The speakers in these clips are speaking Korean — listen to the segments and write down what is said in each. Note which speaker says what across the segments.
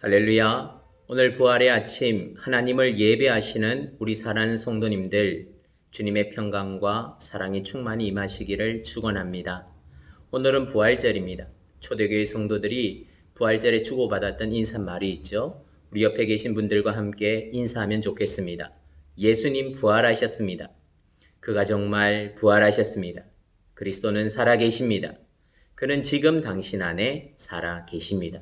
Speaker 1: 할렐루야. 오늘 부활의 아침 하나님을 예배하시는 우리 사랑하는 성도님들, 주님의 평강과 사랑이 충만히 임하시기를 축원합니다. 오늘은 부활절입니다. 초대교회 성도들이 부활절에 주고받았던 인사말이 있죠. 우리 옆에 계신 분들과 함께 인사하면 좋겠습니다. 예수님 부활하셨습니다. 그가 정말 부활하셨습니다. 그리스도는 살아계십니다. 그는 지금 당신 안에 살아계십니다.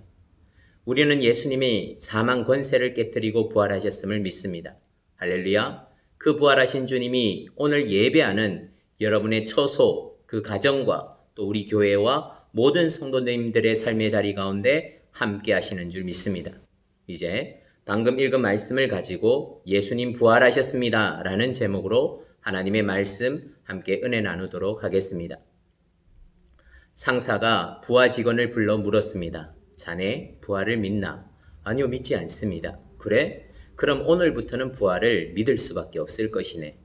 Speaker 1: 우리는 예수님이 사망 권세를 깨뜨리고 부활하셨음을 믿습니다. 할렐루야. 그 부활하신 주님이 오늘 예배하는 여러분의 처소, 그 가정과 또 우리 교회와 모든 성도님들의 삶의 자리 가운데 함께 하시는 줄 믿습니다. 이제 방금 읽은 말씀을 가지고 예수님 부활하셨습니다 라는 제목으로 하나님의 말씀 함께 은혜 나누도록 하겠습니다. 상사가 부하 직원을 불러 물었습니다. 자네 부활을 믿나? 아니요, 믿지 않습니다. 그래? 그럼 오늘부터는 부활을 믿을 수밖에 없을 것이네.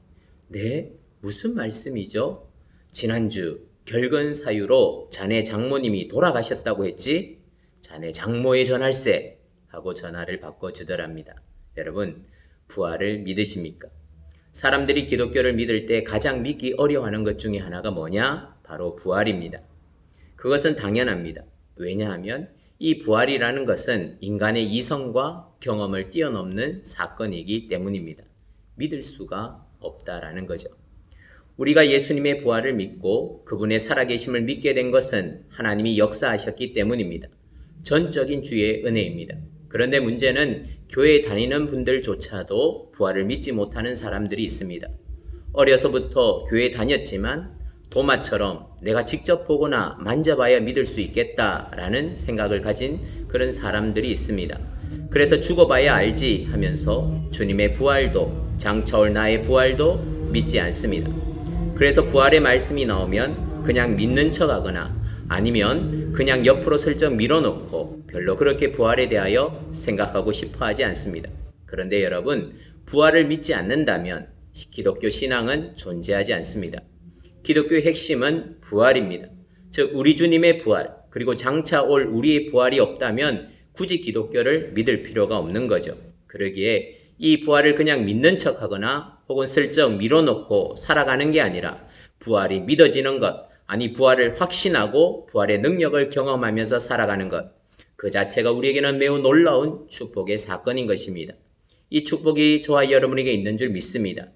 Speaker 1: 네? 무슨 말씀이죠? 지난주 결근 사유로 자네 장모님이 돌아가셨다고 했지? 자네 장모에 전할세 하고 전화를 바꿔주더랍니다. 여러분, 부활을 믿으십니까? 사람들이 기독교를 믿을 때 가장 믿기 어려워하는 것 중에 하나가 뭐냐? 바로 부활입니다. 그것은 당연합니다. 왜냐하면 이 부활이라는 것은 인간의 이성과 경험을 뛰어넘는 사건이기 때문입니다. 믿을 수가 없다라는 거죠. 우리가 예수님의 부활을 믿고 그분의 살아계심을 믿게 된 것은 하나님이 역사하셨기 때문입니다. 전적인 주의 은혜입니다. 그런데 문제는 교회에 다니는 분들조차도 부활을 믿지 못하는 사람들이 있습니다. 어려서부터 교회에 다녔지만 도마처럼 내가 직접 보거나 만져봐야 믿을 수 있겠다라는 생각을 가진 그런 사람들이 있습니다. 그래서 죽어봐야 알지 하면서 주님의 부활도 장차올 나의 부활도 믿지 않습니다. 그래서 부활의 말씀이 나오면 그냥 믿는 척하거나 아니면 그냥 옆으로 슬쩍 밀어놓고 별로 그렇게 부활에 대하여 생각하고 싶어하지 않습니다. 그런데 여러분, 부활을 믿지 않는다면 기독교 신앙은 존재하지 않습니다. 기독교의 핵심은 부활입니다. 즉 우리 주님의 부활, 그리고 장차 올 우리의 부활이 없다면 굳이 기독교를 믿을 필요가 없는 거죠. 그러기에 이 부활을 그냥 믿는 척하거나 혹은 슬쩍 밀어놓고 살아가는 게 아니라 부활이 믿어지는 것, 아니 부활을 확신하고 부활의 능력을 경험하면서 살아가는 것, 그 자체가 우리에게는 매우 놀라운 축복의 사건인 것입니다. 이 축복이 저와 여러분에게 있는 줄 믿습니다.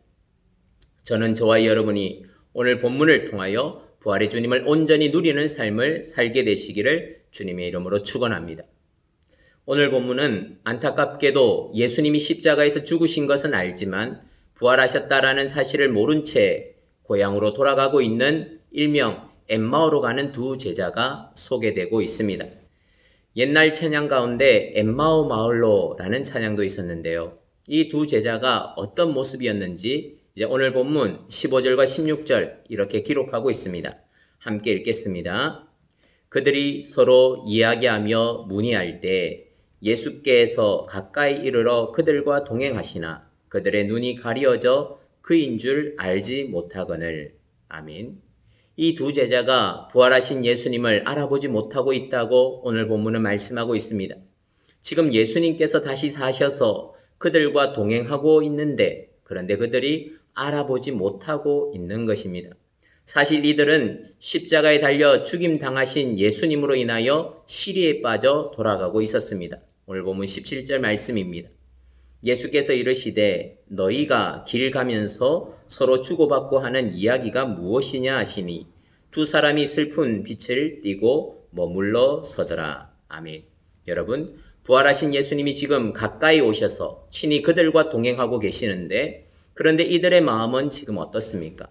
Speaker 1: 저는 저와 여러분이 오늘 본문을 통하여 부활의 주님을 온전히 누리는 삶을 살게 되시기를 주님의 이름으로 축원합니다. 오늘 본문은 안타깝게도 예수님이 십자가에서 죽으신 것은 알지만 부활하셨다라는 사실을 모른 채 고향으로 돌아가고 있는 일명 엠마오로 가는 두 제자가 소개되고 있습니다. 옛날 찬양 가운데 엠마오 마을로라는 찬양도 있었는데요. 이 두 제자가 어떤 모습이었는지 이제 오늘 본문 15절과 16절 이렇게 기록하고 있습니다. 함께 읽겠습니다. 그들이 서로 이야기하며 문의할 때 예수께서 가까이 이르러 그들과 동행하시나 그들의 눈이 가리어져 그인 줄 알지 못하거늘. 아멘. 이 두 제자가 부활하신 예수님을 알아보지 못하고 있다고 오늘 본문은 말씀하고 있습니다. 지금 예수님께서 다시 사셔서 그들과 동행하고 있는데 그런데 그들이 알아보지 못하고 있는 것입니다. 사실 이들은 십자가에 달려 죽임당하신 예수님으로 인하여 시리에 빠져 돌아가고 있었습니다. 오늘 보면 17절 말씀입니다. 예수께서 이르시되 너희가 길 가면서 서로 주고받고 하는 이야기가 무엇이냐 하시니 두 사람이 슬픈 빛을 띠고 머물러 서더라. 아멘. 여러분, 부활하신 예수님이 지금 가까이 오셔서 친히 그들과 동행하고 계시는데 그런데 이들의 마음은 지금 어떻습니까?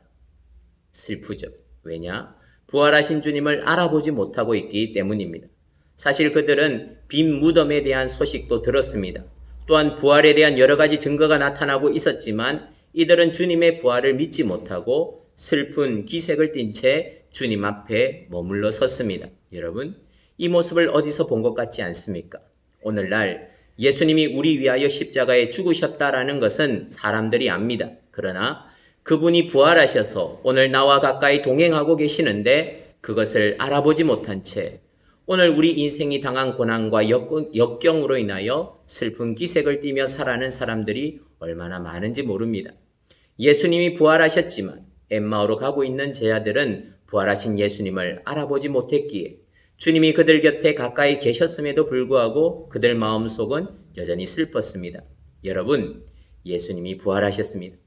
Speaker 1: 슬프죠. 왜냐? 부활하신 주님을 알아보지 못하고 있기 때문입니다. 사실 그들은 빈 무덤에 대한 소식도 들었습니다. 또한 부활에 대한 여러 가지 증거가 나타나고 있었지만 이들은 주님의 부활을 믿지 못하고 슬픈 기색을 띤 채 주님 앞에 머물러 섰습니다. 여러분, 이 모습을 어디서 본 것 같지 않습니까? 오늘날 예수님이 우리 위하여 십자가에 죽으셨다라는 것은 사람들이 압니다. 그러나 그분이 부활하셔서 오늘 나와 가까이 동행하고 계시는데 그것을 알아보지 못한 채 오늘 우리 인생이 당한 고난과 역경으로 인하여 슬픈 기색을 띠며 살아가는 사람들이 얼마나 많은지 모릅니다. 예수님이 부활하셨지만 엠마오로 가고 있는 제자들은 부활하신 예수님을 알아보지 못했기에 주님이 그들 곁에 가까이 계셨음에도 불구하고 그들 마음속은 여전히 슬펐습니다. 여러분, 예수님이 부활하셨습니다.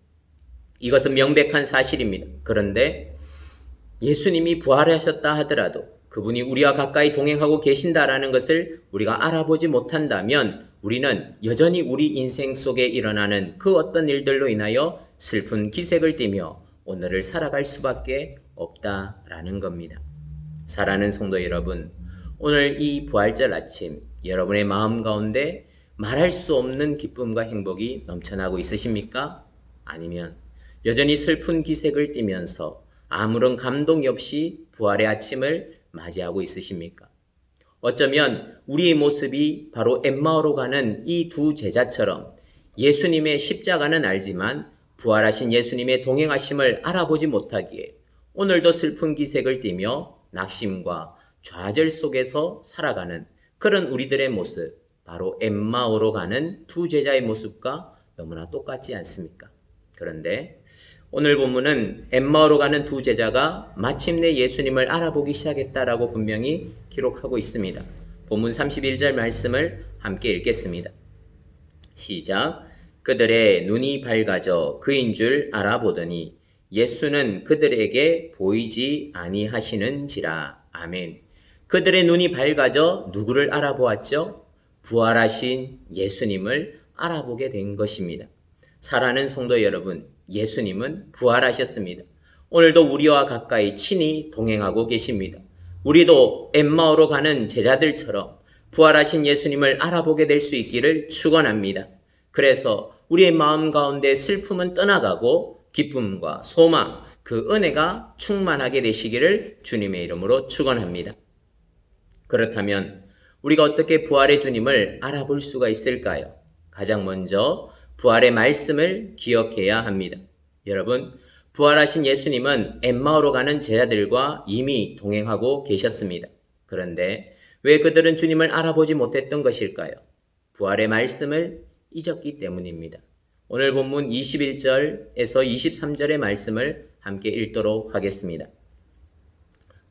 Speaker 1: 이것은 명백한 사실입니다. 그런데 예수님이 부활하셨다 하더라도 그분이 우리와 가까이 동행하고 계신다라는 것을 우리가 알아보지 못한다면 우리는 여전히 우리 인생 속에 일어나는 그 어떤 일들로 인하여 슬픈 기색을 띠며 오늘을 살아갈 수밖에 없다라는 겁니다. 사랑하는 성도 여러분, 오늘 이 부활절 아침 여러분의 마음 가운데 말할 수 없는 기쁨과 행복이 넘쳐나고 있으십니까? 아니면 여전히 슬픈 기색을 띠면서 아무런 감동이 없이 부활의 아침을 맞이하고 있으십니까? 어쩌면 우리의 모습이 바로 엠마오로 가는 이 두 제자처럼 예수님의 십자가는 알지만 부활하신 예수님의 동행하심을 알아보지 못하기에 오늘도 슬픈 기색을 띠며 낙심과 좌절 속에서 살아가는 그런 우리들의 모습, 바로 엠마오로 가는 두 제자의 모습과 너무나 똑같지 않습니까? 그런데 오늘 본문은 엠마오로 가는 두 제자가 마침내 예수님을 알아보기 시작했다라고 분명히 기록하고 있습니다. 본문 31절 말씀을 함께 읽겠습니다. 시작. 그들의 눈이 밝아져 그인 줄 알아보더니 예수는 그들에게 보이지 아니하시는지라. 아멘. 그들의 눈이 밝아져 누구를 알아보았죠? 부활하신 예수님을 알아보게 된 것입니다. 사랑하는 성도 여러분, 예수님은 부활하셨습니다. 오늘도 우리와 가까이 친히 동행하고 계십니다. 우리도 엠마오로 가는 제자들처럼 부활하신 예수님을 알아보게 될 수 있기를 축원합니다. 그래서 우리의 마음 가운데 슬픔은 떠나가고 기쁨과 소망, 그 은혜가 충만하게 되시기를 주님의 이름으로 축원합니다. 그렇다면 우리가 어떻게 부활의 주님을 알아볼 수가 있을까요? 가장 먼저 부활의 말씀을 기억해야 합니다. 여러분, 부활하신 예수님은 엠마오로 가는 제자들과 이미 동행하고 계셨습니다. 그런데 왜 그들은 주님을 알아보지 못했던 것일까요? 부활의 말씀을 잊었기 때문입니다. 오늘 본문 21절에서 23절의 말씀을 함께 읽도록 하겠습니다.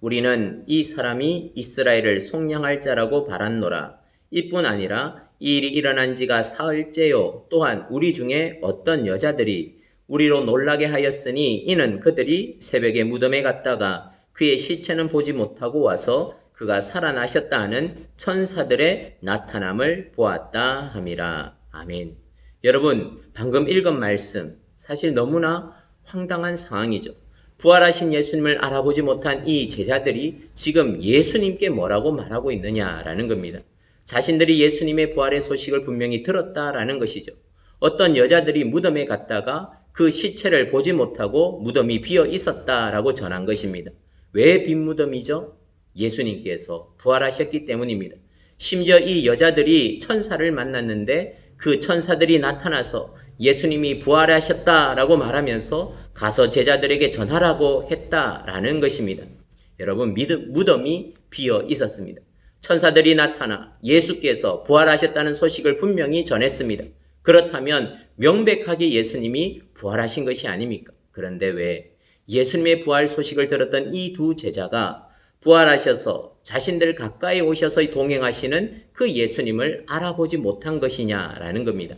Speaker 1: 우리는 이 사람이 이스라엘을 속량할 자라고 바랐노라. 이뿐 아니라 이 일이 일어난 지가 사흘째요. 또한 우리 중에 어떤 여자들이 우리로 놀라게 하였으니 이는 그들이 새벽에 무덤에 갔다가 그의 시체는 보지 못하고 와서 그가 살아나셨다 하는 천사들의 나타남을 보았다 함이라. 아멘. 여러분, 방금 읽은 말씀 사실 너무나 황당한 상황이죠. 부활하신 예수님을 알아보지 못한 이 제자들이 지금 예수님께 뭐라고 말하고 있느냐라는 겁니다. 자신들이 예수님의 부활의 소식을 분명히 들었다라는 것이죠. 어떤 여자들이 무덤에 갔다가 그 시체를 보지 못하고 무덤이 비어 있었다라고 전한 것입니다. 왜 빈 무덤이죠? 예수님께서 부활하셨기 때문입니다. 심지어 이 여자들이 천사를 만났는데 그 천사들이 나타나서 예수님이 부활하셨다라고 말하면서 가서 제자들에게 전하라고 했다라는 것입니다. 여러분, 무덤이 비어 있었습니다. 천사들이 나타나 예수께서 부활하셨다는 소식을 분명히 전했습니다. 그렇다면 명백하게 예수님이 부활하신 것이 아닙니까? 그런데 왜 예수님의 부활 소식을 들었던 이 두 제자가 부활하셔서 자신들 가까이 오셔서 동행하시는 그 예수님을 알아보지 못한 것이냐라는 겁니다.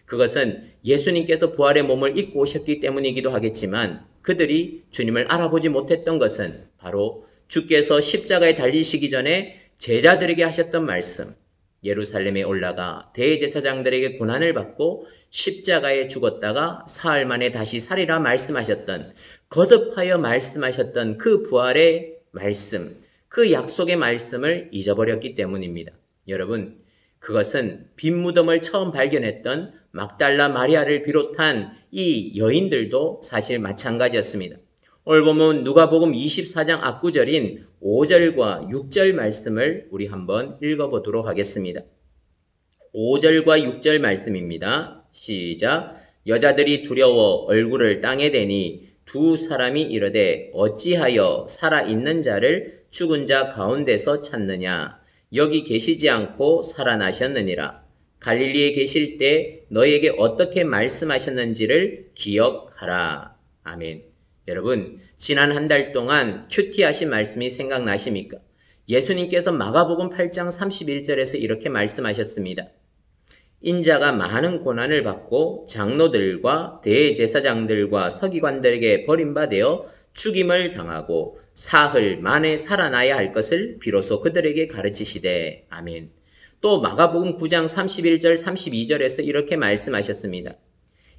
Speaker 1: 그것은 예수님께서 부활의 몸을 입고 오셨기 때문이기도 하겠지만 그들이 주님을 알아보지 못했던 것은 바로 주께서 십자가에 달리시기 전에 제자들에게 하셨던 말씀, 예루살렘에 올라가 대제사장들에게 고난을 받고 십자가에 죽었다가 사흘 만에 다시 살리라 말씀하셨던, 거듭하여 말씀하셨던 그 부활의 말씀, 그 약속의 말씀을 잊어버렸기 때문입니다. 여러분, 그것은 빈 무덤을 처음 발견했던 막달라 마리아를 비롯한 이 여인들도 사실 마찬가지였습니다. 오늘 보면 누가복음 24장 앞구절인 5절과 6절 말씀을 우리 한번 읽어보도록 하겠습니다. 5절과 6절 말씀입니다. 시작. 여자들이 두려워 얼굴을 땅에 대니 두 사람이 이르되 어찌하여 살아있는 자를 죽은 자 가운데서 찾느냐? 여기 계시지 않고 살아나셨느니라. 갈릴리에 계실 때 너에게 어떻게 말씀하셨는지를 기억하라. 아멘. 여러분, 지난 한 달 동안 큐티하신 말씀이 생각나십니까? 예수님께서 마가복음 8장 31절에서 이렇게 말씀하셨습니다. 인자가 많은 고난을 받고 장로들과 대제사장들과 서기관들에게 버림받아 죽임을 당하고 사흘 만에 살아나야 할 것을 비로소 그들에게 가르치시되. 아멘. 또 마가복음 9장 31절 32절에서 이렇게 말씀하셨습니다.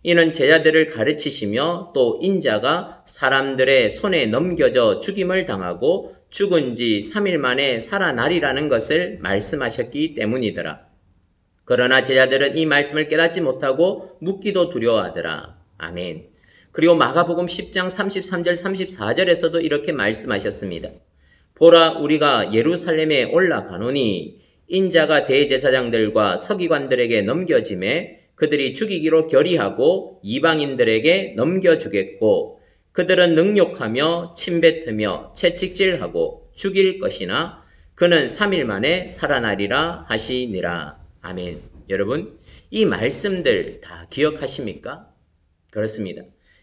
Speaker 1: 이는 제자들을 가르치시며 또 인자가 사람들의 손에 넘겨져 죽임을 당하고 죽은 지 3일 만에 살아나리라는 것을 말씀하셨기 때문이더라. 그러나 제자들은 이 말씀을 깨닫지 못하고 묻기도 두려워하더라. 아멘. 그리고 마가복음 10장 33절 34절에서도 이렇게 말씀하셨습니다. 보라, 우리가 예루살렘에 올라가노니 인자가 대제사장들과 서기관들에게 넘겨짐에 그들이 죽이기로 결의하고 이방인들에게 넘겨주겠고 그들은 능욕하며 침뱉으며 채찍질하고 죽일 것이나 그는 3일 만에 살아나리라 하시니라. 아멘. 여러분, 이 말씀들 다 기억하십니까? 그렇습니다.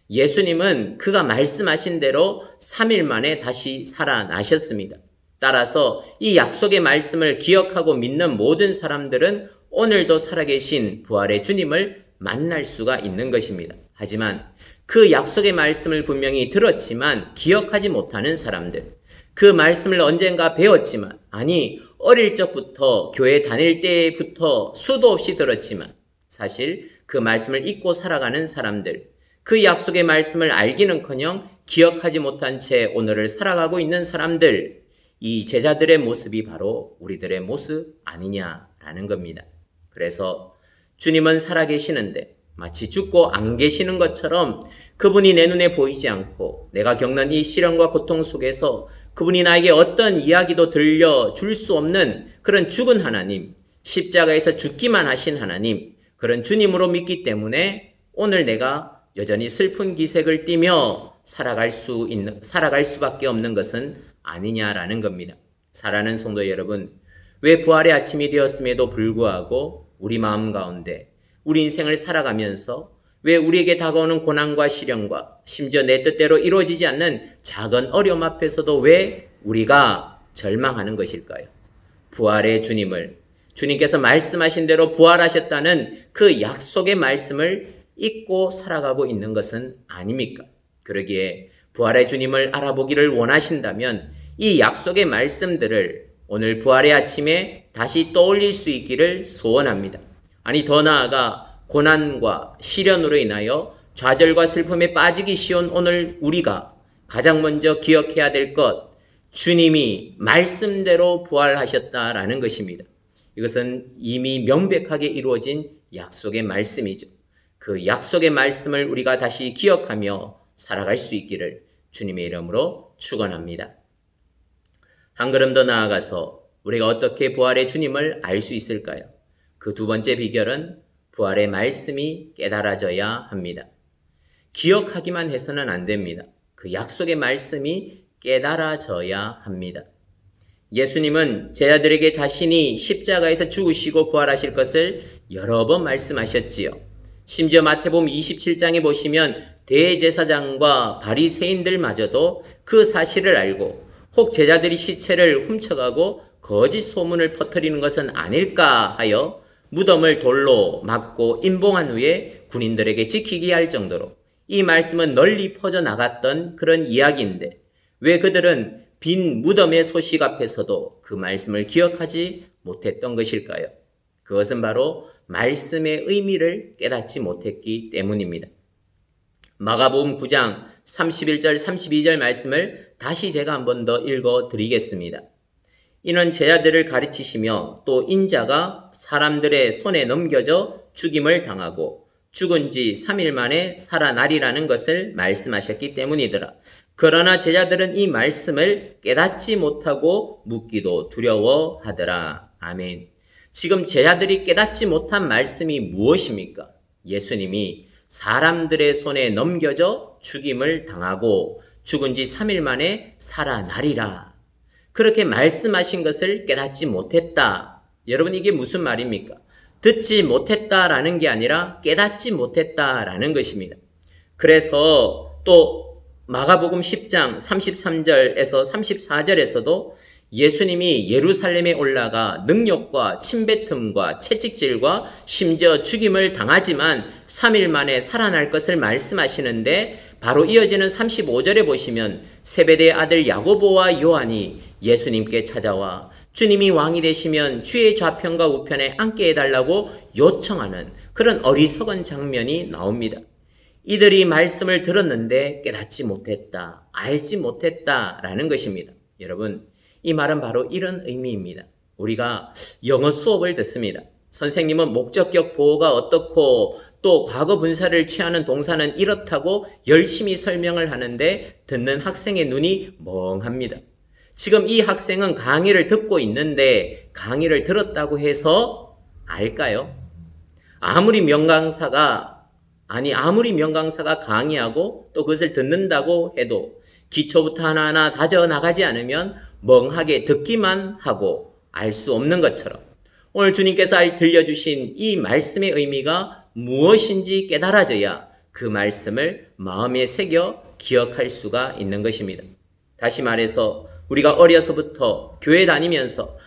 Speaker 1: 예수님은 그가 말씀하신 대로 3일 만에 다시 살아나셨습니다. 따라서 이 약속의 말씀을 기억하고 믿는 모든 사람들은 오늘도 살아계신 부활의 주님을 만날 수가 있는 것입니다. 하지만 그 약속의 말씀을 분명히 들었지만 기억하지 못하는 사람들, 그 말씀을 언젠가 배웠지만, 아니 어릴 적부터 교회 다닐 때부터 수도 없이 들었지만 사실 그 말씀을 잊고 살아가는 사람들, 그 약속의 말씀을 알기는커녕 기억하지 못한 채 오늘을 살아가고 있는 사람들, 이 제자들의 모습이 바로 우리들의 모습 아니냐라는 겁니다. 그래서 주님은 살아계시는데 마치 죽고 안 계시는 것처럼 그분이 내 눈에 보이지 않고 내가 겪는 이 시련과 고통 속에서 그분이 나에게 어떤 이야기도 들려줄 수 없는 그런 죽은 하나님, 십자가에서 죽기만 하신 하나님, 그런 주님으로 믿기 때문에 오늘 내가 여전히 슬픈 기색을 띠며 살아갈 수밖에 없는 것은 아니냐라는 겁니다. 사랑하는 성도 여러분, 왜 부활의 아침이 되었음에도 불구하고 우리 마음 가운데 우리 인생을 살아가면서 왜 우리에게 다가오는 고난과 시련과 심지어 내 뜻대로 이루어지지 않는 작은 어려움 앞에서도 왜 우리가 절망하는 것일까요? 부활의 주님을, 주님께서 말씀하신 대로 부활하셨다는 그 약속의 말씀을 잊고 살아가고 있는 것은 아닙니까? 그러기에 부활의 주님을 알아보기를 원하신다면 이 약속의 말씀들을 오늘 부활의 아침에 다시 떠올릴 수 있기를 소원합니다. 아니, 더 나아가 고난과 시련으로 인하여 좌절과 슬픔에 빠지기 쉬운 오늘 우리가 가장 먼저 기억해야 될 것, 주님이 말씀대로 부활하셨다라는 것입니다. 이것은 이미 명백하게 이루어진 약속의 말씀이죠. 그 약속의 말씀을 우리가 다시 기억하며 살아갈 수 있기를 주님의 이름으로 축원합니다. 한 걸음 더 나아가서 우리가 어떻게 부활의 주님을 알 수 있을까요? 그 두 번째 비결은 부활의 말씀이 깨달아져야 합니다. 기억하기만 해서는 안 됩니다. 그 약속의 말씀이 깨달아져야 합니다. 예수님은 제자들에게 자신이 십자가에서 죽으시고 부활하실 것을 여러 번 말씀하셨지요. 심지어 마태복음 27장에 보시면 대제사장과 바리새인들마저도 그 사실을 알고 혹 제자들이 시체를 훔쳐가고 거짓 소문을 퍼뜨리는 것은 아닐까 하여 무덤을 돌로 막고 임봉한 후에 군인들에게 지키게 할 정도로 이 말씀은 널리 퍼져나갔던 그런 이야기인데 왜 그들은 빈 무덤의 소식 앞에서도 그 말씀을 기억하지 못했던 것일까요? 그것은 바로 말씀의 의미를 깨닫지 못했기 때문입니다. 마가복음 9장 31절 32절 말씀을 다시 제가 한 번 더 읽어 드리겠습니다. 이는 제자들을 가르치시며 또 인자가 사람들의 손에 넘겨져 죽임을 당하고 죽은 지 3일 만에 살아나리라는 것을 말씀하셨기 때문이더라. 그러나 제자들은 이 말씀을 깨닫지 못하고 묻기도 두려워하더라. 아멘. 지금 제자들이 깨닫지 못한 말씀이 무엇입니까? 예수님이 사람들의 손에 넘겨져 죽임을 당하고 죽은 지 3일 만에 살아나리라. 그렇게 말씀하신 것을 깨닫지 못했다. 여러분, 이게 무슨 말입니까? 듣지 못했다라는 게 아니라 깨닫지 못했다라는 것입니다. 그래서 또 마가복음 10장 33절에서 34절에서도 예수님이 예루살렘에 올라가 능력과 침뱉음과 채찍질과 심지어 죽임을 당하지만 3일 만에 살아날 것을 말씀하시는데, 바로 이어지는 35절에 보시면 세베대의 아들 야고보와 요한이 예수님께 찾아와 주님이 왕이 되시면 주의 좌편과 우편에 앉게 해달라고 요청하는 그런 어리석은 장면이 나옵니다. 이들이 말씀을 들었는데 깨닫지 못했다, 알지 못했다라는 것입니다. 여러분, 이 말은 바로 이런 의미입니다. 우리가 영어 수업을 듣습니다. 선생님은 목적격 보호가 어떻고 또 과거 분사를 취하는 동사는 이렇다고 열심히 설명을 하는데 듣는 학생의 눈이 멍합니다. 지금 이 학생은 강의를 듣고 있는데 강의를 들었다고 해서 알까요? 아무리 명강사가 강의하고 또 그것을 듣는다고 해도 기초부터 하나하나 다져나가지 않으면 멍하게 듣기만 하고 알 수 없는 것처럼, 오늘 주님께서 들려주신 이 말씀의 의미가 무엇인지 깨달아져야 그 말씀을 마음에 새겨 기억할 수가 있는 것입니다. 다시 말해서 우리가 어려서부터 교회 다니면서,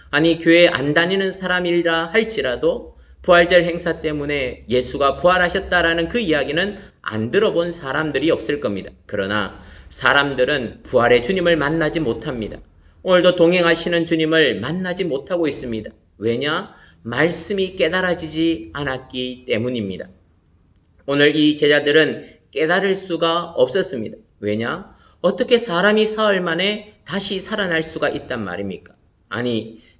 Speaker 1: 교회 안 다니는 사람이라 할지라도 부활절 행사 때문에 예수가 부활하셨다라는 그 이야기는 안 들어본 사람들이 없을 겁니다. 그러나 사람들은 부활의 주님을 만나지 못합니다. 오늘도 동행하시는 주님을 만나지 못하고 있습니다. 왜냐? 말씀이 깨달아지지 않았기 때문입니다. 오늘 이 제자들은 깨달을 수가 없었습니다. 왜냐? 어떻게 사람이 사흘 만에 다시 살아날 수가 있단 말입니까?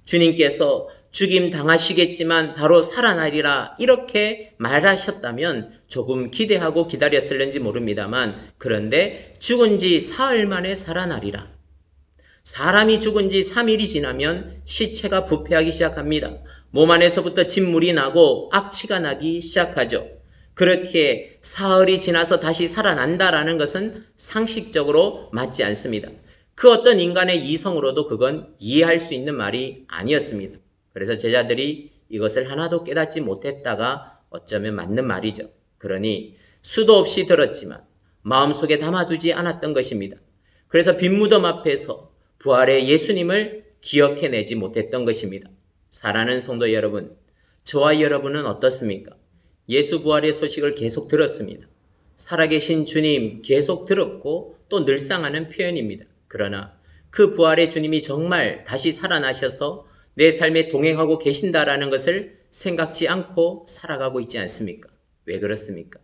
Speaker 1: 주님께서 죽임 당하시겠지만 바로 살아나리라 이렇게 말하셨다면 조금 기대하고 기다렸을는지 모릅니다만, 그런데 죽은 지 사흘 만에 살아나리라. 사람이 죽은 지 3일이 지나면 시체가 부패하기 시작합니다. 몸 안에서부터 진물이 나고 악취가 나기 시작하죠. 그렇게 사흘이 지나서 다시 살아난다라는 것은 상식적으로 맞지 않습니다. 그 어떤 인간의 이성으로도 그건 이해할 수 있는 말이 아니었습니다. 그래서 제자들이 이것을 하나도 깨닫지 못했다가 어쩌면 맞는 말이죠. 그러니 수도 없이 들었지만 마음속에 담아두지 않았던 것입니다. 그래서 빈 무덤 앞에서 부활의 예수님을 기억해내지 못했던 것입니다. 사랑하는 성도 여러분, 저와 여러분은 어떻습니까? 예수 부활의 소식을 계속 들었습니다. 살아계신 주님 계속 들었고 또 늘상하는 표현입니다. 그러나 그 부활의 주님이 정말 다시 살아나셔서 내 삶에 동행하고 계신다라는 것을 생각지 않고 살아가고 있지 않습니까? 왜 그렇습니까?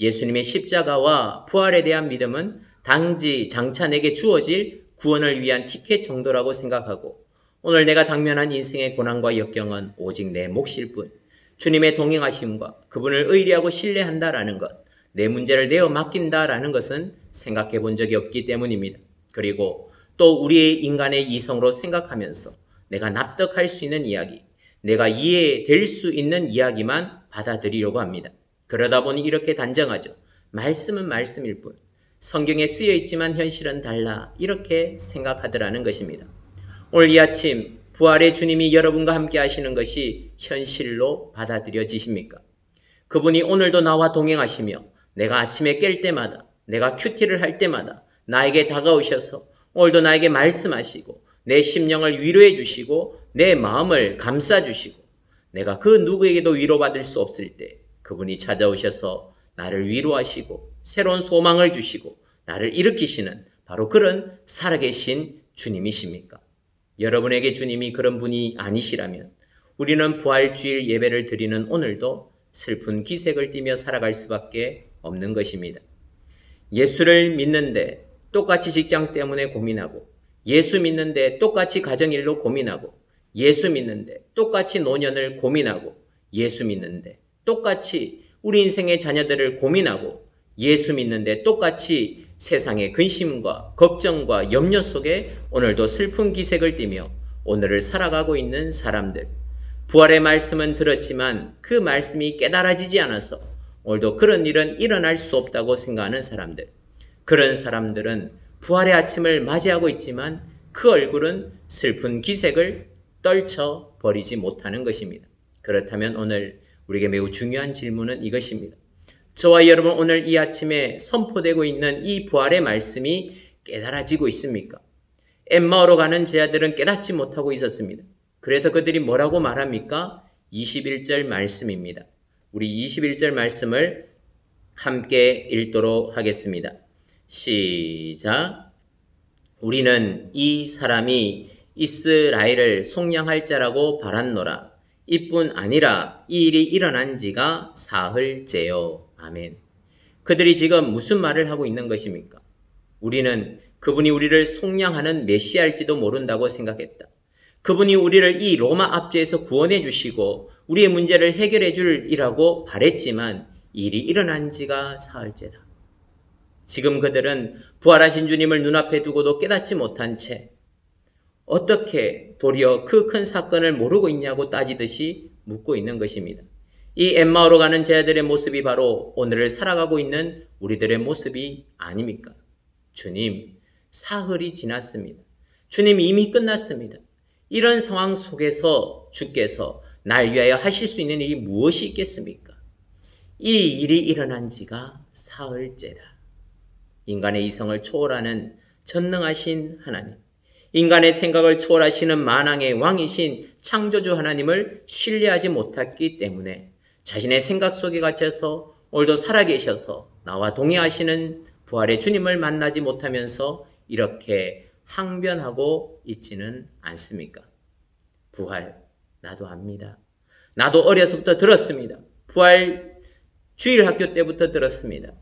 Speaker 1: 예수님의 십자가와 부활에 대한 믿음은 단지 장차 내게 주어질 구원을 위한 티켓 정도라고 생각하고, 오늘 내가 당면한 인생의 고난과 역경은 오직 내 몫일 뿐, 주님의 동행하심과 그분을 의리하고 신뢰한다라는 것, 내 문제를 내어 맡긴다라는 것은 생각해 본 적이 없기 때문입니다. 그리고 또 우리의 인간의 이성으로 생각하면서 내가 납득할 수 있는 이야기, 내가 이해될 수 있는 이야기만 받아들이려고 합니다. 그러다 보니 이렇게 단정하죠. 말씀은 말씀일 뿐, 성경에 쓰여 있지만 현실은 달라, 이렇게 생각하더라는 것입니다. 오늘 이 아침 부활의 주님이 여러분과 함께 하시는 것이 현실로 받아들여지십니까? 그분이 오늘도 나와 동행하시며 내가 아침에 깰 때마다, 내가 큐티를 할 때마다 나에게 다가오셔서 오늘도 나에게 말씀하시고 내 심령을 위로해 주시고 내 마음을 감싸 주시고, 내가 그 누구에게도 위로받을 수 없을 때 그분이 찾아오셔서 나를 위로하시고 새로운 소망을 주시고 나를 일으키시는 바로 그런 살아계신 주님이십니까? 여러분에게 주님이 그런 분이 아니시라면 우리는 부활주일 예배를 드리는 오늘도 슬픈 기색을 띠며 살아갈 수밖에 없는 것입니다. 예수를 믿는데 똑같이 직장 때문에 고민하고, 예수 믿는데 똑같이 가정일로 고민하고, 예수 믿는데 똑같이 노년을 고민하고, 예수 믿는데 똑같이 우리 인생의 자녀들을 고민하고, 예수 믿는데 똑같이 세상의 근심과 걱정과 염려 속에 오늘도 슬픈 기색을 띠며 오늘을 살아가고 있는 사람들, 부활의 말씀은 들었지만 그 말씀이 깨달아지지 않아서 오늘도 그런 일은 일어날 수 없다고 생각하는 사람들, 그런 사람들은 부활의 아침을 맞이하고 있지만 그 얼굴은 슬픈 기색을 떨쳐버리지 못하는 것입니다. 그렇다면 오늘 우리에게 매우 중요한 질문은 이것입니다. 저와 여러분 오늘 이 아침에 선포되고 있는 이 부활의 말씀이 깨달아지고 있습니까? 엠마오로 가는 제자들은 깨닫지 못하고 있었습니다. 그래서 그들이 뭐라고 말합니까? 21절 말씀입니다. 우리 21절 말씀을 함께 읽도록 하겠습니다. 시작. 우리는 이 사람이 이스라엘을 속량할 자라고 바랐노라. 이뿐 아니라 이 일이 일어난 지가 사흘째요. 아멘. 그들이 지금 무슨 말을 하고 있는 것입니까? 우리는 그분이 우리를 속량하는 메시아일지도 모른다고 생각했다. 그분이 우리를 이 로마 압제에서 구원해 주시고 우리의 문제를 해결해 줄이라고 바랬지만 일이 일어난 지가 사흘째다. 지금 그들은 부활하신 주님을 눈앞에 두고도 깨닫지 못한 채 어떻게 도리어 그 큰 사건을 모르고 있냐고 따지듯이 묻고 있는 것입니다. 이 엠마오로 가는 제자들의 모습이 바로 오늘을 살아가고 있는 우리들의 모습이 아닙니까? 주님, 사흘이 지났습니다. 주님 이미 끝났습니다. 이런 상황 속에서 주께서 날 위하여 하실 수 있는 일이 무엇이 있겠습니까? 이 일이 일어난 지가 사흘째다. 인간의 이성을 초월하는 전능하신 하나님, 인간의 생각을 초월하시는 만왕의 왕이신 창조주 하나님을 신뢰하지 못했기 때문에 자신의 생각 속에 갇혀서 오늘도 살아계셔서 나와 동행하시는 부활의 주님을 만나지 못하면서 이렇게 항변하고 있지는 않습니까? 부활, 나도 압니다. 나도 어려서부터 들었습니다. 부활 주일학교 때부터 들었습니다.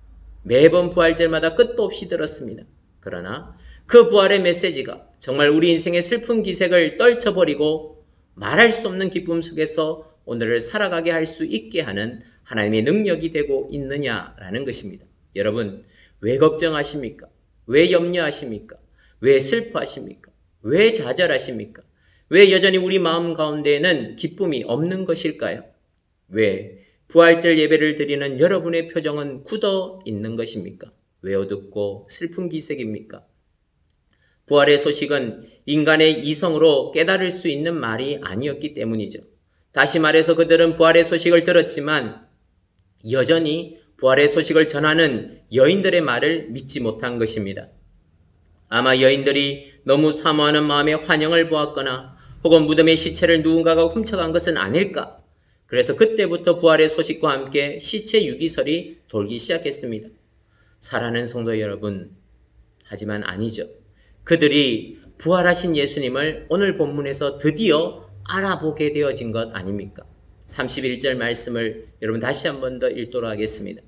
Speaker 1: 매번 부활절마다 끝도 없이 들었습니다. 그러나 그 부활의 메시지가 정말 우리 인생의 슬픈 기색을 떨쳐버리고 말할 수 없는 기쁨 속에서 오늘을 살아가게 할 수 있게 하는 하나님의 능력이 되고 있느냐라는 것입니다. 여러분, 왜 걱정하십니까? 왜 염려하십니까? 왜 슬퍼하십니까? 왜 좌절하십니까? 왜 여전히 우리 마음 가운데에는 기쁨이 없는 것일까요? 왜 부활절 예배를 드리는 여러분의 표정은 굳어 있는 것입니까? 왜 어둡고 슬픈 기색입니까? 부활의 소식은 인간의 이성으로 깨달을 수 있는 말이 아니었기 때문이죠. 다시 말해서 그들은 부활의 소식을 들었지만 여전히 부활의 소식을 전하는 여인들의 말을 믿지 못한 것입니다. 아마 여인들이 너무 사모하는 마음의 환영을 보았거나 혹은 무덤의 시체를 누군가가 훔쳐간 것은 아닐까? 그래서 그때부터 부활의 소식과 함께 시체 유기설이 돌기 시작했습니다. 사랑하는 성도 여러분, 하지만 아니죠. 그들이 부활하신 예수님을 오늘 본문에서 드디어 알아보게 되어진 것 아닙니까? 31절 말씀을 여러분 다시 한 번 더 읽도록 하겠습니다.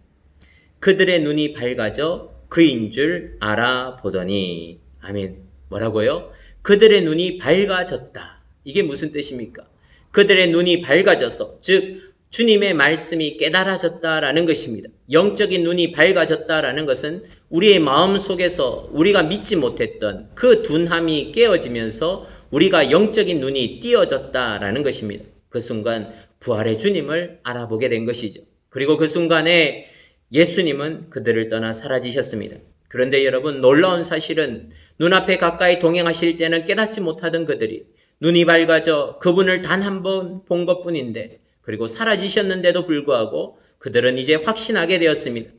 Speaker 1: 그들의 눈이 밝아져 그인 줄 알아보더니, 아멘. 뭐라고요? 그들의 눈이 밝아졌다. 이게 무슨 뜻입니까? 그들의 눈이 밝아져서, 즉 주님의 말씀이 깨달아졌다라는 것입니다. 영적인 눈이 밝아졌다라는 것은 우리의 마음 속에서 우리가 믿지 못했던 그 둔함이 깨어지면서 우리가 영적인 눈이 띄어졌다라는 것입니다. 그 순간 부활의 주님을 알아보게 된 것이죠. 그리고 그 순간에 예수님은 그들을 떠나 사라지셨습니다. 그런데 여러분, 놀라운 사실은 눈앞에 가까이 동행하실 때는 깨닫지 못하던 그들이 눈이 밝아져 그분을 단 한 번 본 것뿐인데, 그리고 사라지셨는데도 불구하고 그들은 이제 확신하게 되었습니다.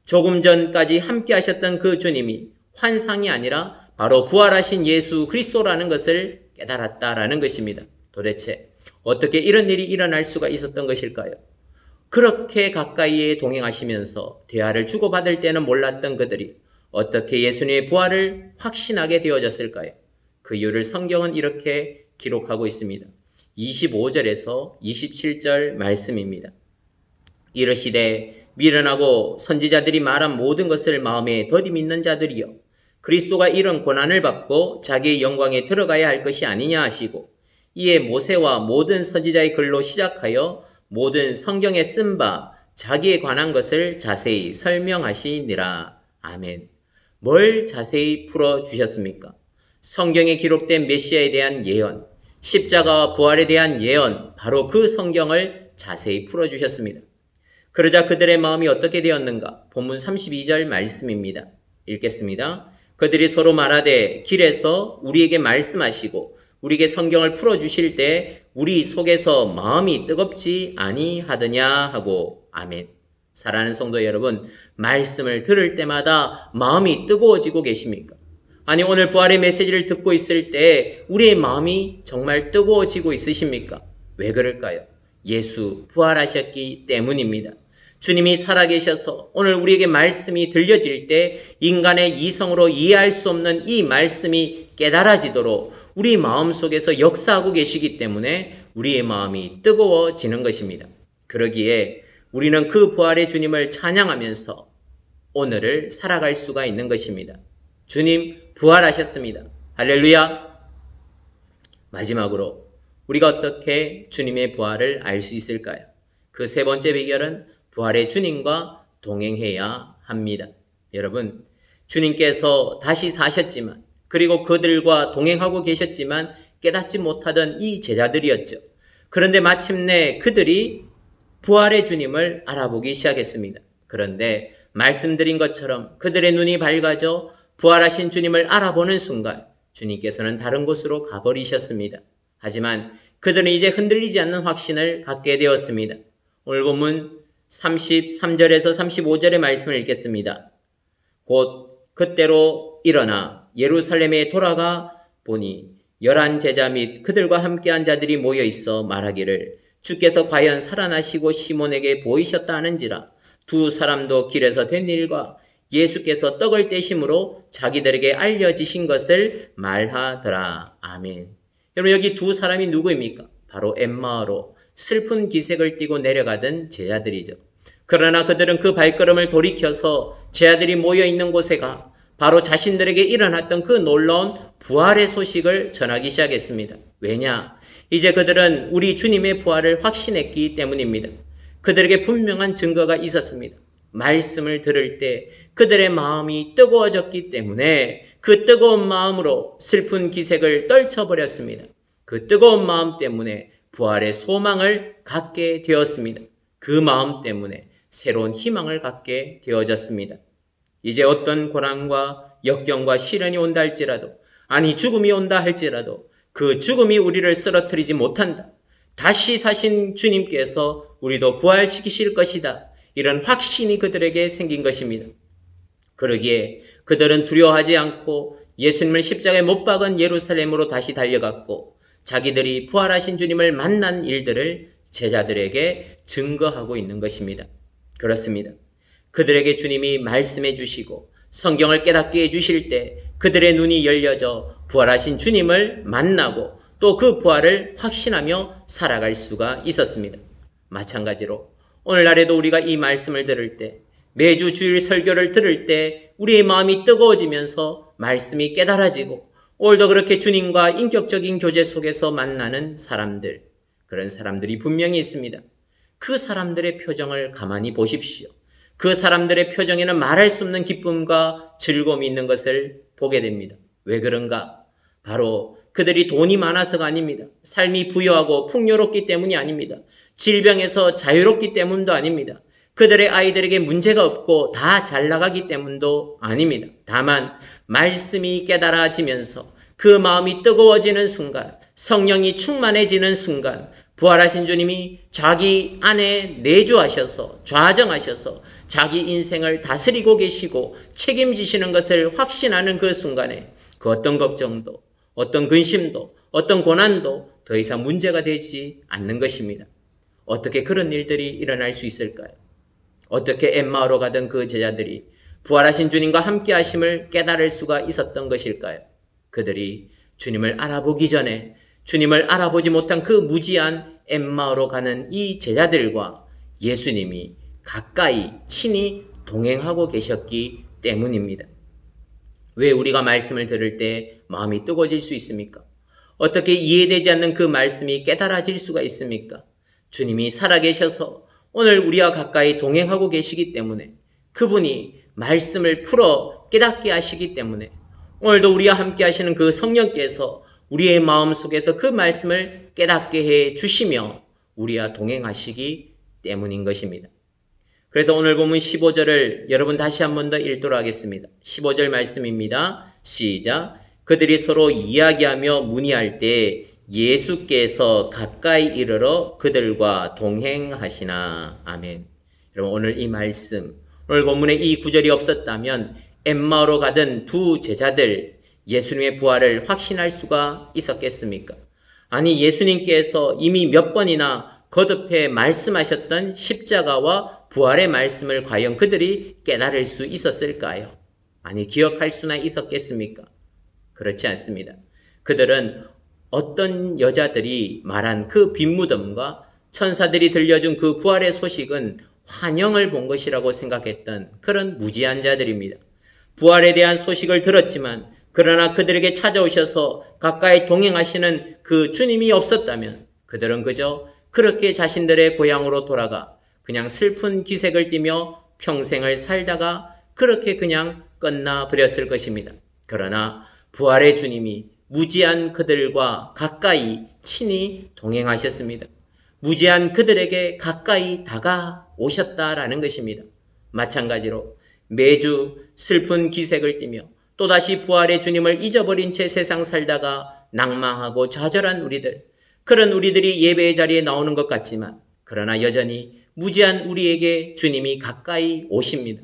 Speaker 1: 조금 전까지 함께 하셨던 그 주님이 환상이 아니라 바로 부활하신 예수 그리스도라는 것을 깨달았다라는 것입니다. 도대체 어떻게 이런 일이 일어날 수가 있었던 것일까요? 그렇게 가까이에 동행하시면서 대화를 주고받을 때는 몰랐던 그들이 어떻게 예수님의 부활을 확신하게 되어졌을까요? 그 이유를 성경은 이렇게 기록하고 있습니다. 25절에서 27절 말씀입니다. 이르시되 미련하고 선지자들이 말한 모든 것을 마음에 더디 믿는 자들이여, 그리스도가 이런 고난을 받고 자기의 영광에 들어가야 할 것이 아니냐 하시고, 이에 모세와 모든 선지자의 글로 시작하여 모든 성경에 쓴 바 자기에 관한 것을 자세히 설명하시니라. 아멘. 뭘 자세히 풀어주셨습니까? 성경에 기록된 메시아에 대한 예언, 십자가와 부활에 대한 예언, 바로 그 성경을 자세히 풀어주셨습니다. 그러자 그들의 마음이 어떻게 되었는가? 본문 32절 말씀입니다. 읽겠습니다. 그들이 서로 말하되 길에서 우리에게 말씀하시고 우리에게 성경을 풀어주실 때 우리 속에서 마음이 뜨겁지 아니하더냐 하고. 아멘. 사랑하는 성도 여러분, 말씀을 들을 때마다 마음이 뜨거워지고 계십니까? 아니, 오늘 부활의 메시지를 듣고 있을 때 우리의 마음이 정말 뜨거워지고 있으십니까? 왜 그럴까요? 예수 부활하셨기 때문입니다. 주님이 살아계셔서 오늘 우리에게 말씀이 들려질 때 인간의 이성으로 이해할 수 없는 이 말씀이 깨달아지도록 우리 마음속에서 역사하고 계시기 때문에 우리의 마음이 뜨거워지는 것입니다. 그러기에 우리는 그 부활의 주님을 찬양하면서 오늘을 살아갈 수가 있는 것입니다. 주님 부활하셨습니다. 할렐루야. 마지막으로 우리가 어떻게 주님의 부활을 알 수 있을까요? 그 세 번째 비결은 부활의 주님과 동행해야 합니다. 여러분, 주님께서 다시 사셨지만 그리고 그들과 동행하고 계셨지만 깨닫지 못하던 이 제자들이었죠. 그런데 마침내 그들이 부활의 주님을 알아보기 시작했습니다. 그런데 말씀드린 것처럼 그들의 눈이 밝아져 부활하신 주님을 알아보는 순간 주님께서는 다른 곳으로 가버리셨습니다. 하지만 그들은 이제 흔들리지 않는 확신을 갖게 되었습니다. 오늘 본문 33절에서 35절의 말씀을 읽겠습니다. 곧 그때로 일어나 예루살렘에 돌아가 보니 11 제자 및 그들과 함께한 자들이 모여 있어 말하기를 주께서 과연 살아나시고 시몬에게 보이셨다 하는지라. 두 사람도 길에서 된 일과 예수께서 떡을 떼심으로 자기들에게 알려지신 것을 말하더라. 아멘. 여러분, 여기 두 사람이 누구입니까? 바로 엠마오로 슬픈 기색을 띠고 내려가던 제자들이죠. 그러나 그들은 그 발걸음을 돌이켜서 제자들이 모여있는 곳에 가 바로 자신들에게 일어났던 그 놀라운 부활의 소식을 전하기 시작했습니다. 왜냐? 이제 그들은 우리 주님의 부활을 확신했기 때문입니다. 그들에게 분명한 증거가 있었습니다. 말씀을 들을 때 그들의 마음이 뜨거워졌기 때문에 그 뜨거운 마음으로 슬픈 기색을 떨쳐버렸습니다. 그 뜨거운 마음 때문에 부활의 소망을 갖게 되었습니다. 그 마음 때문에 새로운 희망을 갖게 되어졌습니다. 이제 어떤 고난과 역경과 시련이 온다 할지라도, 아니 죽음이 온다 할지라도 그 죽음이 우리를 쓰러뜨리지 못한다. 다시 사신 주님께서 우리도 부활시키실 것이다. 이런 확신이 그들에게 생긴 것입니다. 그러기에 그들은 두려워하지 않고 예수님을 십자가에 못 박은 예루살렘으로 다시 달려갔고 자기들이 부활하신 주님을 만난 일들을 제자들에게 증거하고 있는 것입니다. 그렇습니다. 그들에게 주님이 말씀해 주시고 성경을 깨닫게 해주실 때 그들의 눈이 열려져 부활하신 주님을 만나고 또 그 부활을 확신하며 살아갈 수가 있었습니다. 마찬가지로 오늘날에도 우리가 이 말씀을 들을 때 매주 주일 설교를 들을 때 우리의 마음이 뜨거워지면서 말씀이 깨달아지고 오늘도 그렇게 주님과 인격적인 교제 속에서 만나는 사람들, 그런 사람들이 분명히 있습니다. 그 사람들의 표정을 가만히 보십시오. 그 사람들의 표정에는 말할 수 없는 기쁨과 즐거움이 있는 것을 보게 됩니다. 왜 그런가? 바로 그들이 돈이 많아서가 아닙니다. 삶이 부유하고 풍요롭기 때문이 아닙니다. 질병에서 자유롭기 때문도 아닙니다. 그들의 아이들에게 문제가 없고 다 잘 나가기 때문도 아닙니다. 다만 말씀이 깨달아지면서 그 마음이 뜨거워지는 순간, 성령이 충만해지는 순간 부활하신 주님이 자기 안에 내주하셔서 좌정하셔서 자기 인생을 다스리고 계시고 책임지시는 것을 확신하는 그 순간에 그 어떤 걱정도 어떤 근심도 어떤 고난도 더 이상 문제가 되지 않는 것입니다. 어떻게 그런 일들이 일어날 수 있을까요? 어떻게 엠마오로 가던 그 제자들이 부활하신 주님과 함께 하심을 깨달을 수가 있었던 것일까요? 그들이 주님을 알아보기 전에 주님을 알아보지 못한 그 무지한 엠마오로 가는 이 제자들과 예수님이 가까이 친히 동행하고 계셨기 때문입니다. 왜 우리가 말씀을 들을 때 마음이 뜨거워질 수 있습니까? 어떻게 이해되지 않는 그 말씀이 깨달아질 수가 있습니까? 주님이 살아계셔서 오늘 우리와 가까이 동행하고 계시기 때문에 그분이 말씀을 풀어 깨닫게 하시기 때문에 오늘도 우리와 함께 하시는 그 성령께서 우리의 마음 속에서 그 말씀을 깨닫게 해 주시며 우리와 동행하시기 때문인 것입니다. 그래서 오늘 보면 15절을 여러분 다시 한 번 더 읽도록 하겠습니다. 15절 말씀입니다. 시작. 그들이 서로 이야기하며 문의할 때 예수께서 가까이 이르러 그들과 동행하시나. 아멘. 여러분, 오늘 이 말씀, 오늘 본문에 이 구절이 없었다면 엠마오로 가던 두 제자들 예수님의 부활을 확신할 수가 있었겠습니까? 아니, 예수님께서 이미 몇 번이나 거듭해 말씀하셨던 십자가와 부활의 말씀을 과연 그들이 깨달을 수 있었을까요? 아니, 기억할 수나 있었겠습니까? 그렇지 않습니다. 그들은 어떤 여자들이 말한 그 빈무덤과 천사들이 들려준 그 부활의 소식은 환영을 본 것이라고 생각했던 그런 무지한 자들입니다. 부활에 대한 소식을 들었지만 그러나 그들에게 찾아오셔서 가까이 동행하시는 그 주님이 없었다면 그들은 그저 그렇게 자신들의 고향으로 돌아가 그냥 슬픈 기색을 띠며 평생을 살다가 그렇게 그냥 끝나버렸을 것입니다. 그러나 부활의 주님이 무지한 그들과 가까이 친히 동행하셨습니다. 무지한 그들에게 가까이 다가오셨다라는 것입니다. 마찬가지로 매주 슬픈 기색을 띠며 또다시 부활의 주님을 잊어버린 채 세상 살다가 낭망하고 좌절한 우리들, 그런 우리들이 예배의 자리에 나오는 것 같지만 그러나 여전히 무지한 우리에게 주님이 가까이 오십니다.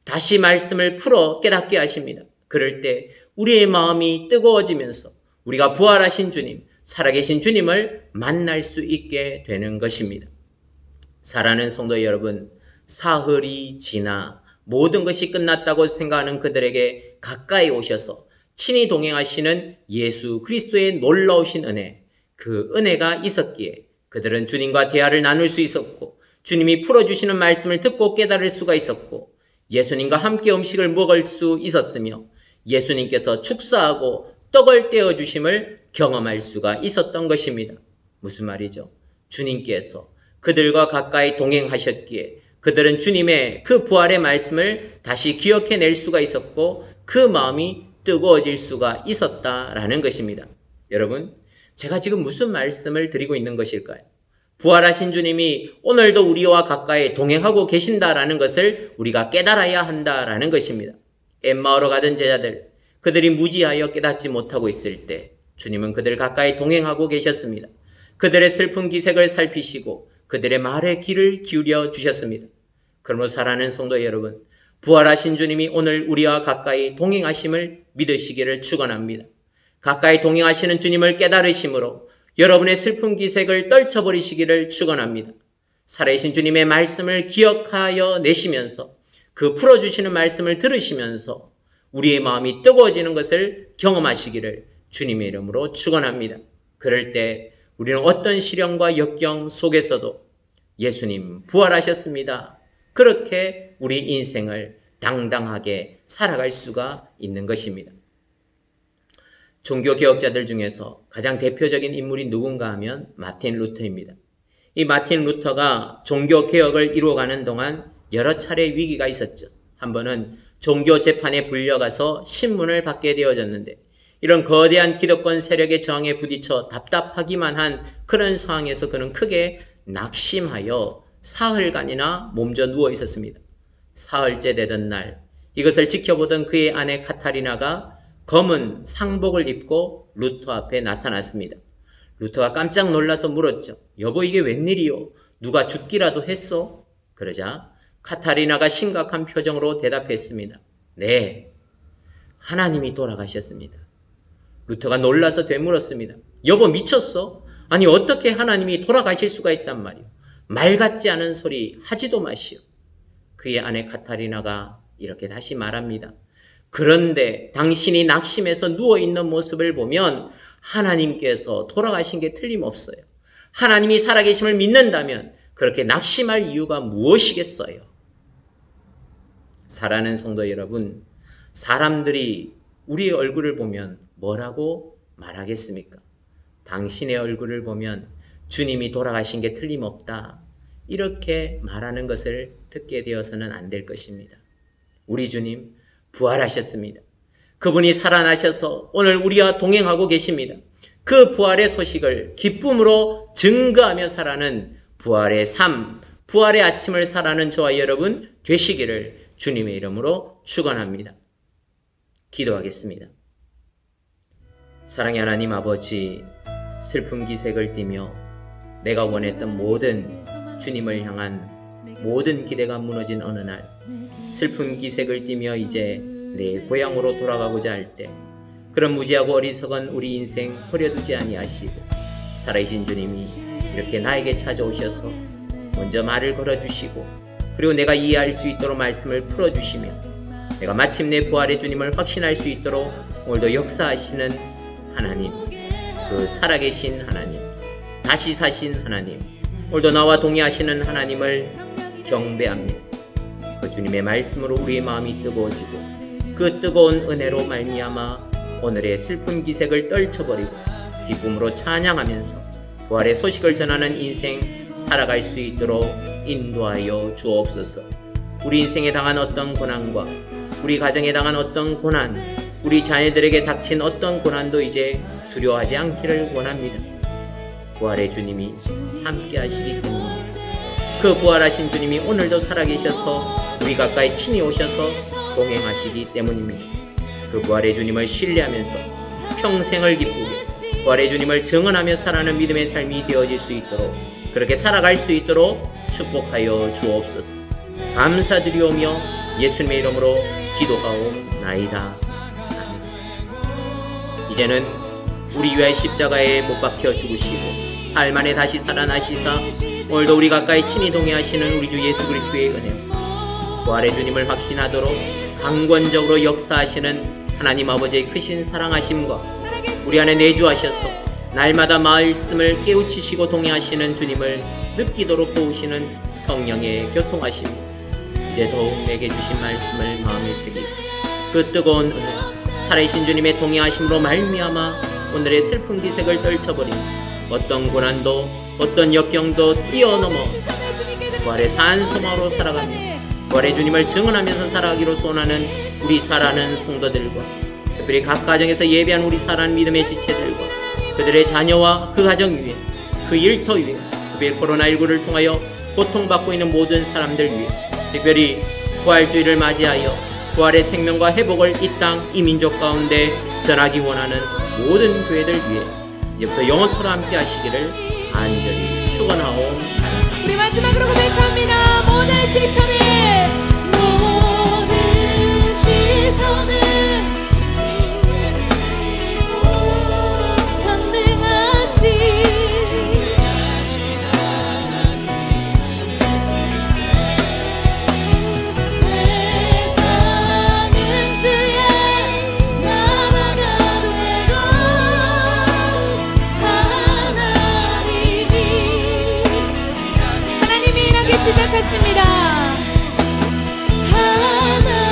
Speaker 1: 다시 말씀을 풀어 깨닫게 하십니다. 그럴 때 우리의 마음이 뜨거워지면서 우리가 부활하신 주님, 살아계신 주님을 만날 수 있게 되는 것입니다. 사랑하는 성도 여러분, 사흘이 지나 모든 것이 끝났다고 생각하는 그들에게 가까이 오셔서 친히 동행하시는 예수 그리스도의 놀라우신 은혜, 그 은혜가 있었기에 그들은 주님과 대화를 나눌 수 있었고 주님이 풀어주시는 말씀을 듣고 깨달을 수가 있었고 예수님과 함께 음식을 먹을 수 있었으며 예수님께서 축사하고 떡을 떼어주심을 경험할 수가 있었던 것입니다. 무슨 말이죠? 주님께서 그들과 가까이 동행하셨기에 그들은 주님의 그 부활의 말씀을 다시 기억해낼 수가 있었고 그 마음이 뜨거워질 수가 있었다라는 것입니다. 여러분, 제가 지금 무슨 말씀을 드리고 있는 것일까요? 부활하신 주님이 오늘도 우리와 가까이 동행하고 계신다라는 것을 우리가 깨달아야 한다라는 것입니다. 엠마오로 가던 제자들, 그들이 무지하여 깨닫지 못하고 있을 때 주님은 그들 가까이 동행하고 계셨습니다. 그들의 슬픈 기색을 살피시고 그들의 말에 귀를 기울여 주셨습니다. 그러므로 사랑하는 성도 여러분, 부활하신 주님이 오늘 우리와 가까이 동행하심을 믿으시기를 축원합니다. 가까이 동행하시는 주님을 깨달으심으로 여러분의 슬픈 기색을 떨쳐버리시기를 축원합니다. 살아계신 주님의 말씀을 기억하여 내시면서 그 풀어주시는 말씀을 들으시면서 우리의 마음이 뜨거워지는 것을 경험하시기를 주님의 이름으로 축원합니다. 그럴 때 우리는 어떤 시련과 역경 속에서도 예수님 부활하셨습니다. 그렇게 우리 인생을 당당하게 살아갈 수가 있는 것입니다. 종교개혁자들 중에서 가장 대표적인 인물이 누군가 하면 마틴 루터입니다. 이 마틴 루터가 종교개혁을 이루어가는 동안 여러 차례 위기가 있었죠. 한 번은 종교재판에 불려가서 신문을 받게 되어졌는데 이런 거대한 기득권 세력의 저항에 부딪혀 답답하기만 한 그런 상황에서 그는 크게 낙심하여 사흘간이나 몸져 누워 있었습니다. 사흘째 되던 날 이것을 지켜보던 그의 아내 카타리나가 검은 상복을 입고 루터 앞에 나타났습니다. 루터가 깜짝 놀라서 물었죠. 여보, 이게 웬일이요? 누가 죽기라도 했어? 그러자 카타리나가 심각한 표정으로 대답했습니다. 네, 하나님이 돌아가셨습니다. 루터가 놀라서 되물었습니다. 여보, 미쳤어? 아니, 어떻게 하나님이 돌아가실 수가 있단 말이오? 말 같지 않은 소리 하지도 마시오. 그의 아내 카타리나가 이렇게 다시 말합니다. 그런데 당신이 낙심해서 누워있는 모습을 보면 하나님께서 돌아가신 게 틀림없어요. 하나님이 살아계심을 믿는다면 그렇게 낙심할 이유가 무엇이겠어요? 사랑하는 성도 여러분, 사람들이 우리의 얼굴을 보면 뭐라고 말하겠습니까? 당신의 얼굴을 보면 주님이 돌아가신 게 틀림없다. 이렇게 말하는 것을 듣게 되어서는 안 될 것입니다. 우리 주님 부활하셨습니다. 그분이 살아나셔서 오늘 우리와 동행하고 계십니다. 그 부활의 소식을 기쁨으로 증거하며 살아가는 부활의 삶, 부활의 아침을 살아가는 저와 여러분 되시기를 주님의 이름으로 축원합니다. 기도하겠습니다. 사랑의 하나님 아버지, 슬픈 기색을 띠며 내가 원했던 모든 주님을 향한 모든 기대가 무너진 어느 날, 슬픈 기색을 띠며 이제 내 고향으로 돌아가고자 할 때, 그런 무지하고 어리석은 우리 인생 버려두지 아니하시고 살아계신 주님이 이렇게 나에게 찾아오셔서 먼저 말을 걸어주시고, 그리고 내가 이해할 수 있도록 말씀을 풀어주시며, 내가 마침내 부활의 주님을 확신할 수 있도록 오늘도 역사하시는 하나님, 그 살아계신 하나님, 다시 사신 하나님, 오늘도 나와 동의하시는 하나님을 경배합니다. 그 주님의 말씀으로 우리의 마음이 뜨거워지고, 그 뜨거운 은혜로 말미암아 오늘의 슬픈 기색을 떨쳐버리고 기쁨으로 찬양하면서 부활의 소식을 전하는 인생 살아갈 수 있도록 인도하여 주옵소서. 우리 인생에 당한 어떤 고난과 우리 가정에 당한 어떤 고난, 우리 자녀들에게 닥친 어떤 고난도 이제 두려워하지 않기를 원합니다. 부활의 주님이 함께 하시기 때문입니다. 그 부활하신 주님이 오늘도 살아계셔서 우리 가까이 친히 오셔서 동행하시기 때문입니다. 그 부활의 주님을 신뢰하면서 평생을 기쁘게 부활의 주님을 증언하며 살아가는 믿음의 삶이 되어질 수 있도록, 그렇게 살아갈 수 있도록 축복하여 주옵소서. 감사드리오며 예수님의 이름으로 기도하옵나이다. 아멘. 이제는 우리 위하여 십자가에 못 박혀 죽으시고 사흘 만에 다시 살아나시사 오늘도 우리 가까이 친히 동행하시는 우리 주 예수 그리스도의 은혜, 부활의 주님을 확신하도록 강권적으로 역사하시는 하나님 아버지의 크신 사랑하심과 우리 안에 내주하셔서 날마다 말씀을 깨우치시고 동행하시는 주님을 느끼도록 도우시는 성령의 교통하심, 이제 더욱 내게 주신 말씀을 마음에 새기고 그 뜨거운 은혜, 살아계신 주님의 동행하심으로 말미암아 오늘의 슬픈 기색을 떨쳐버리며 어떤 고난도 어떤 역경도 뛰어넘어 부활의 산소마로 살아가며 부활의 주님을 증언하면서 살아가기로 소원하는 우리 사랑하는 성도들과, 특별히 각 가정에서 예배한 우리 사랑하는 믿음의 지체들과 그들의 자녀와 그 가정 위에, 그 일터 위에, 특별히 코로나19를 통하여 고통받고 있는 모든 사람들 위에, 특별히 부활주의를 맞이하여 부활의 생명과 회복을 이 땅, 이 민족 가운데 전하기 원하는 모든 교회들 위해 이제부터 영원토록 함께 하시기를 간절히 축원하옵나이다.
Speaker 2: 우리 마지막으로 고백합니다. 모든 시선을 전능하신 시작하십니다. 하나